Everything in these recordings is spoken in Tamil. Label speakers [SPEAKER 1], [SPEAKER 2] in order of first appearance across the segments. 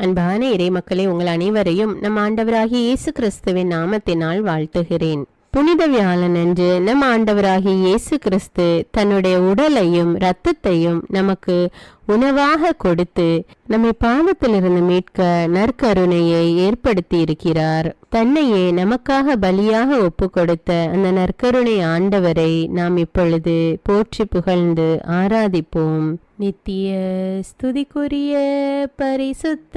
[SPEAKER 1] அன்பான இறை மக்களே, உங்கள் அனைவரையும் நம் ஆண்டவராகிய இயேசு கிறிஸ்துவின் நாமத்தினால் வாழ்த்துகிறேன். புனித வியாழன் அன்று நம் ஆண்டவராகிய இயேசு கிறிஸ்து தன்னுடைய உடலையும் இரத்தத்தையும் நமக்கு உணவாக கொடுத்து நம்மை பாவத்திலிருந்து மீட்க நற்கருணையை ஏற்படுத்தி இருக்கிறார். தன்னையே நமக்காக பலியாக ஒப்பு கொடுத்த அந்த நற்கருணை ஆண்டவரை நாம் இப்பொழுது போற்றி புகழ்ந்து ஆராதிப்போம். நித்திய ஸ்துதிக்குரிய பரிசுத்த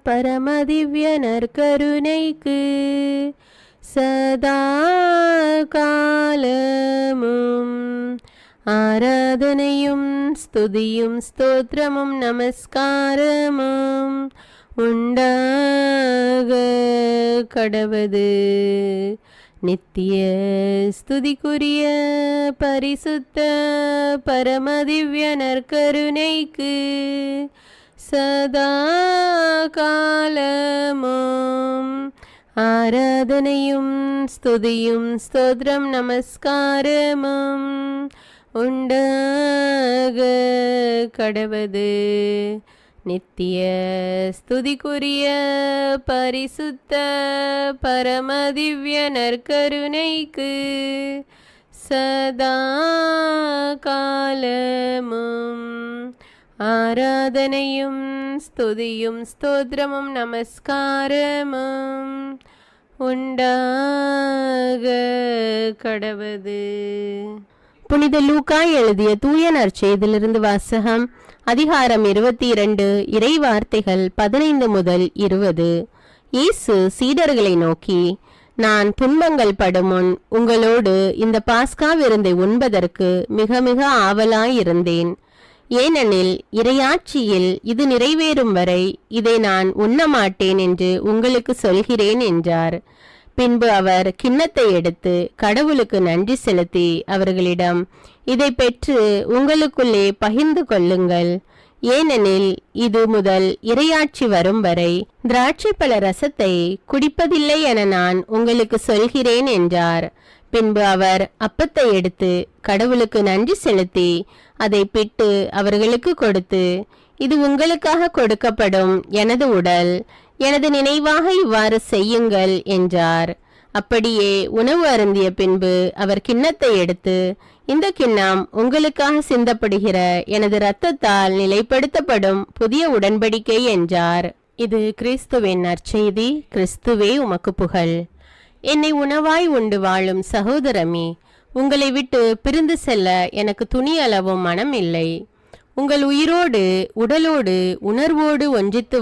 [SPEAKER 1] பரமதிவ்ய நற்கருணைக்கு சதா காலமும் ஆராதனையும் ஸ்துதியும் ஸ்தோத்திரமும் நமஸ்காரமும் உண்டாக கடவது. நித்திய ஸ்துதிக்குரிய பரிசுத்த பரமதிவ்ய நற்கருணைக்கு சதா காலமும் ஆராதனையும் ஸ்துதியும் ஸ்தோத்திரம் நமஸ்காரமும் உண்டாக கடவது. நித்திய ஸ்துதிக்குரிய பரிசுத்த பரமதிவ்ய நற்கருணைக்கு சதா காலமும் ஆராதனையும் ஸ்துதியும் ஸ்தோத்திரமும் நமஸ்காரமும் உண்டாக கடவது. புனித லூக்கா எழுதிய தூய நற்செய்தியிலிருந்து வாசகம். அதிகாரம் 22, இறை வார்த்தைகள் 15 முதல் 20. இயேசு சீடர்களை நோக்கி, நான் துன்பங்கள் படுமுன் உங்களோடு இந்த பாஸ்கா விருந்தை உண்பதற்கு மிக மிக ஆவலாயிருந்தேன். ஏனெனில் இறையாட்சியில் இது நிறைவேறும் வரை இதை நான் உண்ணமாட்டேன் என்று உங்களுக்கு சொல்கிறேன் என்றார். பின்பு அவர் கிண்ணத்தை எடுத்து கடவுளுக்கு நன்றி செலுத்தி அவர்களிடம், இதை பெற்று உங்களுக்குள்ளே பகிர்ந்து கொள்ளுங்கள். ஏனெனில் இது முதல் இறையாட்சி வரும் வரை திராட்சை பழ ரசத்தை குடிப்பதில்லை என நான் உங்களுக்கு சொல்கிறேன் என்றார். பின்பு அவர் அப்பத்தை எடுத்து கடவுளுக்கு நன்றி செலுத்தி அதை பிட்டு அவர்களுக்கு கொடுத்து, இது உங்களுக்காக கொடுக்கப்படும் எனது உடல், எனது நினைவாக இவ்வாறு செய்யுங்கள் என்றார். அப்படியே உணவு அருந்திய பின்பு அவர் கிண்ணத்தை எடுத்து, இந்த கிண்ணம் உங்களுக்காக சிந்தப்படுகிற எனது இரத்தத்தால் நிலைப்படுத்தப்படும் புதிய உடன்படிக்கை என்றார். இது கிறிஸ்துவின் நற்செய்தி. கிறிஸ்துவே உமக்கு புகழ். என்னை உணவாய் உண்டு வாழும் சகோதரமே, உங்களை விட்டு பிரிந்து செல்ல எனக்கு துணி அளவும் மனம் இல்லை. உங்கள் உயிரோடு உடலோடு உணர்வோடு ஒன்றித்து